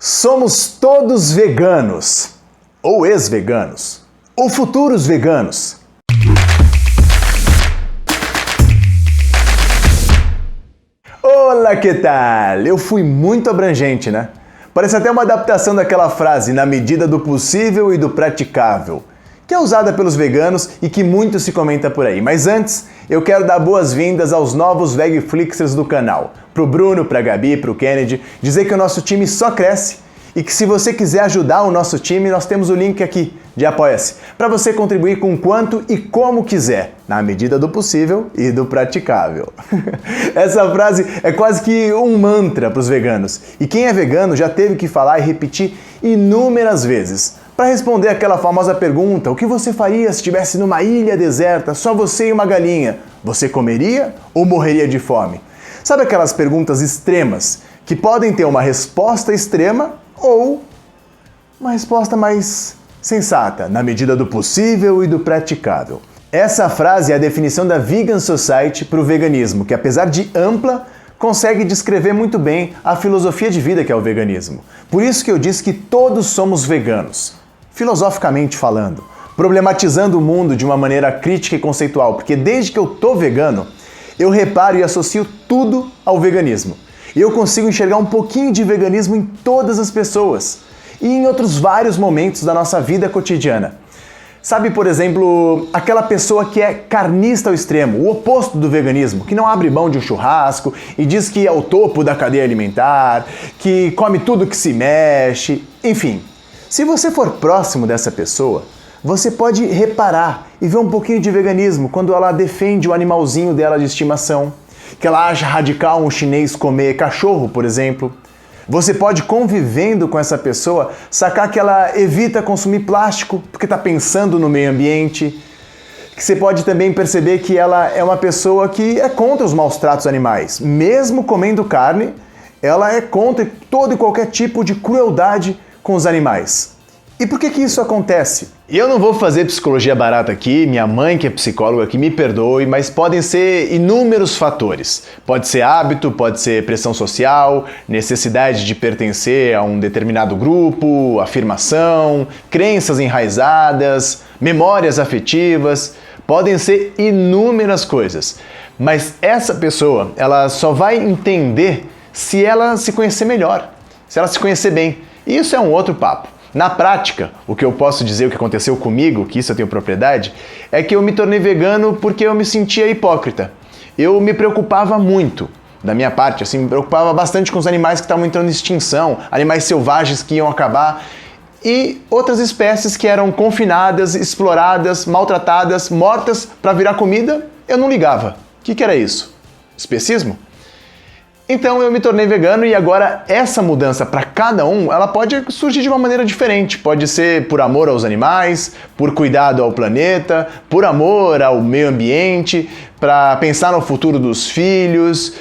Somos todos veganos, ou ex-veganos, ou futuros veganos. Olá, que tal? Eu fui muito abrangente, né? Parece até uma adaptação daquela frase, na medida do possível e do praticável, que é usada pelos veganos e que muito se comenta por aí. Mas antes, eu quero dar boas-vindas aos novos Vegflixers do canal. Pro Bruno, pra Gabi, pro Kennedy, dizer que o nosso time só cresce e que se você quiser ajudar o nosso time, nós temos o link aqui de Apoia-se, para você contribuir com quanto e como quiser, na medida do possível e do praticável. Essa frase é quase que um mantra para os veganos, e quem é vegano já teve que falar e repetir inúmeras vezes, para responder aquela famosa pergunta: o que você faria se estivesse numa ilha deserta, só você e uma galinha? Você comeria ou morreria de fome? Sabe aquelas perguntas extremas que podem ter uma resposta extrema ou uma resposta mais sensata, na medida do possível e do praticável. Essa frase é a definição da Vegan Society para o veganismo, que apesar de ampla, consegue descrever muito bem a filosofia de vida que é o veganismo. Por isso que eu disse que todos somos veganos, filosoficamente falando, problematizando o mundo de uma maneira crítica e conceitual, porque desde que eu tô vegano, eu reparo e associo tudo ao veganismo. E eu consigo enxergar um pouquinho de veganismo em todas as pessoas e em outros vários momentos da nossa vida cotidiana. Sabe, por exemplo, aquela pessoa que é carnista ao extremo, o oposto do veganismo, que não abre mão de um churrasco e diz que é o topo da cadeia alimentar, que come tudo que se mexe, enfim. Se você for próximo dessa pessoa, você pode reparar e ver um pouquinho de veganismo quando ela defende o animalzinho dela de estimação, que ela acha radical um chinês comer cachorro, por exemplo. Você pode, convivendo com essa pessoa, sacar que ela evita consumir plástico porque está pensando no meio ambiente. Que você pode também perceber que ela é uma pessoa que é contra os maus tratos animais. Mesmo comendo carne, ela é contra todo e qualquer tipo de crueldade com os animais. E por que isso acontece? E eu não vou fazer psicologia barata aqui, minha mãe que é psicóloga que me perdoe, mas podem ser inúmeros fatores. Pode ser hábito, pode ser pressão social, necessidade de pertencer a um determinado grupo, afirmação, crenças enraizadas, memórias afetivas, podem ser inúmeras coisas. Mas essa pessoa, ela só vai entender se ela se conhecer melhor, se ela se conhecer bem. E isso é um outro papo. Na prática, o que eu posso dizer, o que aconteceu comigo, que isso eu tenho propriedade, é que eu me tornei vegano porque eu me sentia hipócrita. Eu me preocupava muito, da minha parte, assim, me preocupava bastante com os animais que estavam entrando em extinção, animais selvagens que iam acabar, e outras espécies que eram confinadas, exploradas, maltratadas, mortas para virar comida, eu não ligava. O que era isso? Especismo? Então eu me tornei vegano e agora essa mudança para cada um, ela pode surgir de uma maneira diferente. Pode ser por amor aos animais, por cuidado ao planeta, por amor ao meio ambiente, para pensar no futuro dos filhos.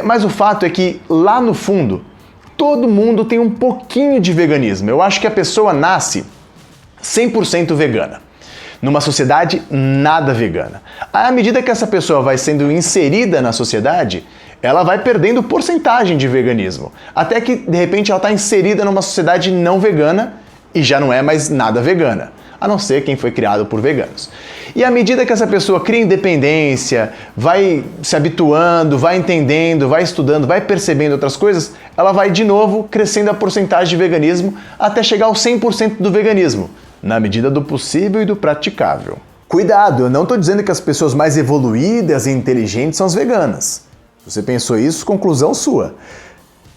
Mas o fato é que lá no fundo, todo mundo tem um pouquinho de veganismo. Eu acho que a pessoa nasce 100% vegana, numa sociedade nada vegana. À medida que essa pessoa vai sendo inserida na sociedade, ela vai perdendo porcentagem de veganismo, até que de repente ela está inserida numa sociedade não vegana e já não é mais nada vegana, a não ser quem foi criado por veganos. E à medida que essa pessoa cria independência, vai se habituando, vai entendendo, vai estudando, vai percebendo outras coisas, ela vai de novo crescendo a porcentagem de veganismo até chegar ao 100% do veganismo, na medida do possível e do praticável. Cuidado, eu não estou dizendo que as pessoas mais evoluídas e inteligentes são as veganas. Se você pensou isso, conclusão sua.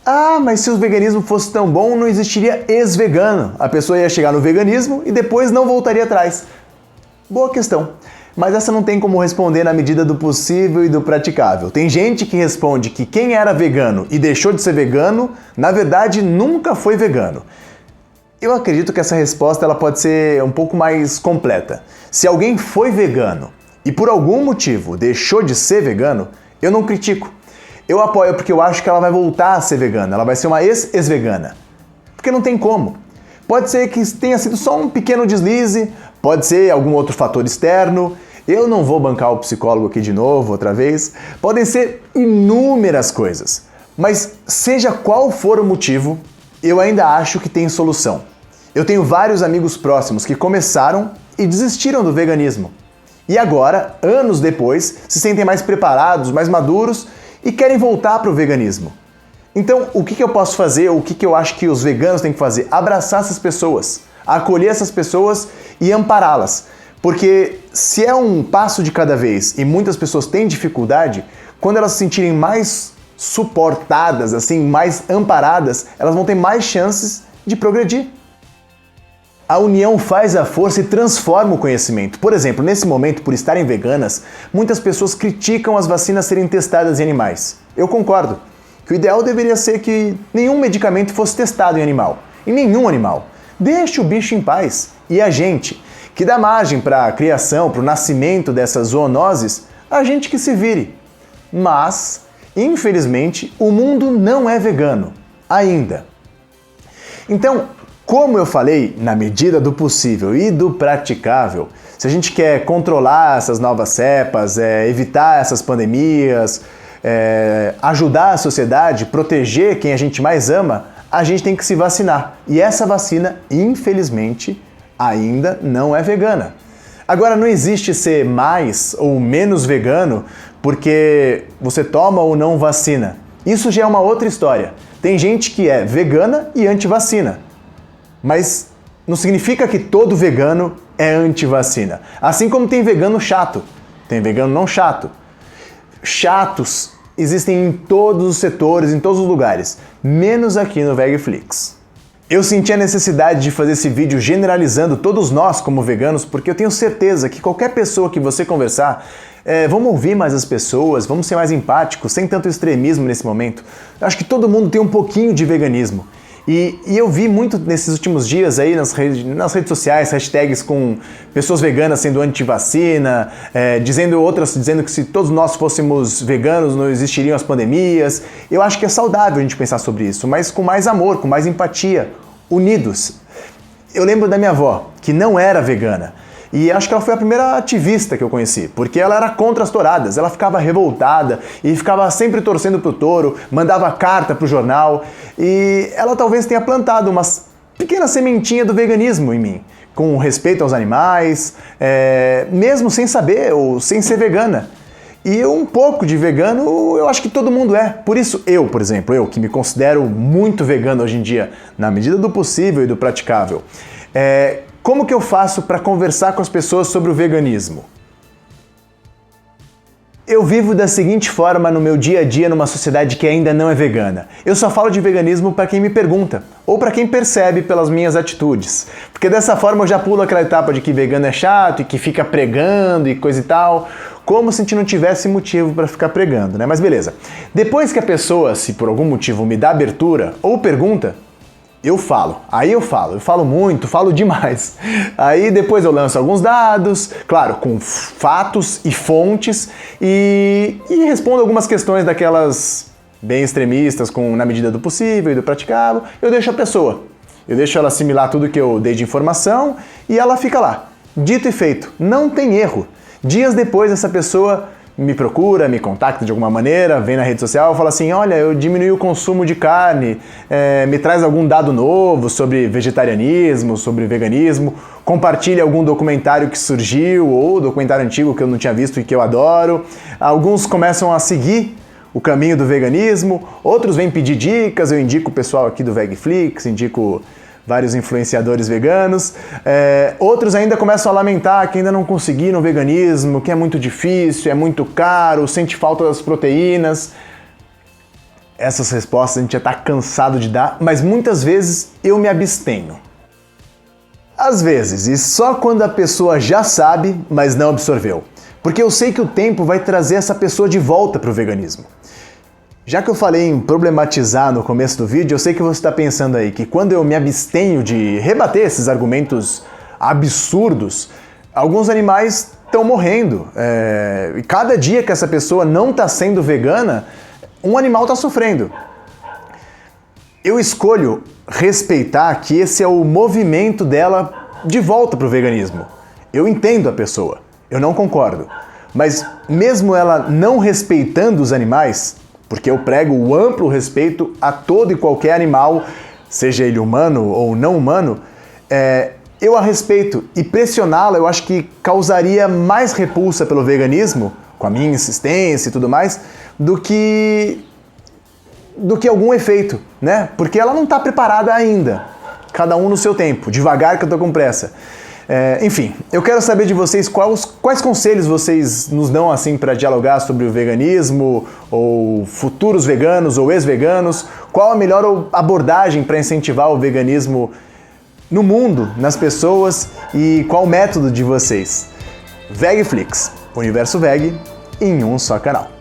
Ah, mas se o veganismo fosse tão bom, não existiria ex-vegano. A pessoa ia chegar no veganismo e depois não voltaria atrás. Boa questão. Mas essa não tem como responder na medida do possível e do praticável. Tem gente que responde que quem era vegano e deixou de ser vegano, na verdade nunca foi vegano. Eu acredito que essa resposta ela pode ser um pouco mais completa. Se alguém foi vegano e por algum motivo deixou de ser vegano, eu não critico. Eu apoio porque eu acho que ela vai voltar a ser vegana, ela vai ser uma ex-vegana. Porque não tem como. Pode ser que tenha sido só um pequeno deslize, pode ser algum outro fator externo. Eu não vou bancar o psicólogo aqui de novo, outra vez. Podem ser inúmeras coisas. Mas seja qual for o motivo, eu ainda acho que tem solução. Eu tenho vários amigos próximos que começaram e desistiram do veganismo. E agora, anos depois, se sentem mais preparados, mais maduros e querem voltar para o veganismo. Então, o que eu posso fazer, o que eu acho que os veganos têm que fazer? Abraçar essas pessoas, acolher essas pessoas e ampará-las. Porque se é um passo de cada vez e muitas pessoas têm dificuldade, quando elas se sentirem mais suportadas, assim, mais amparadas, elas vão ter mais chances de progredir. A união faz a força e transforma o conhecimento. Por exemplo, nesse momento, por estarem veganas, muitas pessoas criticam as vacinas serem testadas em animais. Eu concordo que o ideal deveria ser que nenhum medicamento fosse testado em animal. Em nenhum animal. Deixe o bicho em paz. E a gente, que dá margem para a criação, para o nascimento dessas zoonoses, a gente que se vire. Mas, infelizmente, o mundo não é vegano. Ainda. Então, como eu falei, na medida do possível e do praticável, se a gente quer controlar essas novas cepas, evitar essas pandemias, ajudar a sociedade, proteger quem a gente mais ama, a gente tem que se vacinar. E essa vacina, infelizmente, ainda não é vegana. Agora, não existe ser mais ou menos vegano porque você toma ou não vacina. Isso já é uma outra história. Tem gente que é vegana e anti-vacina. Mas não significa que todo vegano é anti-vacina. Assim como tem vegano chato, tem vegano não chato. Chatos existem em todos os setores, em todos os lugares, menos aqui no VegFlix. Eu senti a necessidade de fazer esse vídeo generalizando todos nós como veganos, porque eu tenho certeza que qualquer pessoa que você conversar, vamos ouvir mais as pessoas, vamos ser mais empáticos, sem tanto extremismo nesse momento. Eu acho que todo mundo tem um pouquinho de veganismo. E eu vi muito nesses últimos dias aí nas redes sociais, hashtags com pessoas veganas sendo anti-vacina, dizendo que se todos nós fôssemos veganos não existiriam as pandemias. Eu acho que é saudável a gente pensar sobre isso, mas com mais amor, com mais empatia, unidos. Eu lembro da minha avó, que não era vegana. E acho que ela foi a primeira ativista que eu conheci, porque ela era contra as touradas, ela ficava revoltada e ficava sempre torcendo pro touro, mandava carta pro jornal, e ela talvez tenha plantado uma pequena sementinha do veganismo em mim, com respeito aos animais, mesmo sem saber ou sem ser vegana. E um pouco de vegano eu acho que todo mundo é. Por isso eu, por exemplo, eu que me considero muito vegano hoje em dia, na medida do possível e do praticável, como que eu faço para conversar com as pessoas sobre o veganismo? Eu vivo da seguinte forma no meu dia a dia numa sociedade que ainda não é vegana. Eu só falo de veganismo para quem me pergunta, ou para quem percebe pelas minhas atitudes. Porque dessa forma eu já pulo aquela etapa de que vegano é chato e que fica pregando e coisa e tal, como se a gente não tivesse motivo para ficar pregando, né? Mas beleza. Depois que a pessoa, se por algum motivo me dá abertura ou pergunta, eu falo muito, falo demais. Aí depois eu lanço alguns dados, claro, com fatos e fontes, e respondo algumas questões daquelas bem extremistas, na medida do possível e do praticável. Eu deixo a pessoa, eu deixo ela assimilar tudo que eu dei de informação e ela fica lá. Dito e feito, não tem erro. Dias depois essa pessoa me procura, me contacta de alguma maneira, vem na rede social e fala assim, olha, eu diminui o consumo de carne, me traz algum dado novo sobre vegetarianismo, sobre veganismo, compartilha algum documentário que surgiu ou documentário antigo que eu não tinha visto e que eu adoro. Alguns começam a seguir o caminho do veganismo, outros vêm pedir dicas, eu indico o pessoal aqui do VegFlix, indico vários influenciadores veganos. Outros ainda começam a lamentar que ainda não conseguiram veganismo, que é muito difícil, é muito caro, sente falta das proteínas. Essas respostas a gente já está cansado de dar, mas muitas vezes eu me abstenho. Às vezes, e só quando a pessoa já sabe, mas não absorveu. Porque eu sei que o tempo vai trazer essa pessoa de volta para o veganismo. Já que eu falei em problematizar no começo do vídeo, eu sei que você está pensando aí que quando eu me abstenho de rebater esses argumentos absurdos, alguns animais estão morrendo. E cada dia que essa pessoa não está sendo vegana, um animal está sofrendo. Eu escolho respeitar que esse é o movimento dela de volta para o veganismo. Eu entendo a pessoa, eu não concordo. Mas mesmo ela não respeitando os animais, porque eu prego o amplo respeito a todo e qualquer animal, seja ele humano ou não humano, eu a respeito, e pressioná-la eu acho que causaria mais repulsa pelo veganismo, com a minha insistência e tudo mais, do que algum efeito, né? Porque ela não está preparada ainda. Cada um no seu tempo, devagar que eu tô com pressa. Enfim, eu quero saber de vocês quais conselhos vocês nos dão assim para dialogar sobre o veganismo, ou futuros veganos ou ex-veganos. Qual a melhor abordagem para incentivar o veganismo no mundo, nas pessoas, e qual o método de vocês? Vegflix, Universo Veg em um só canal.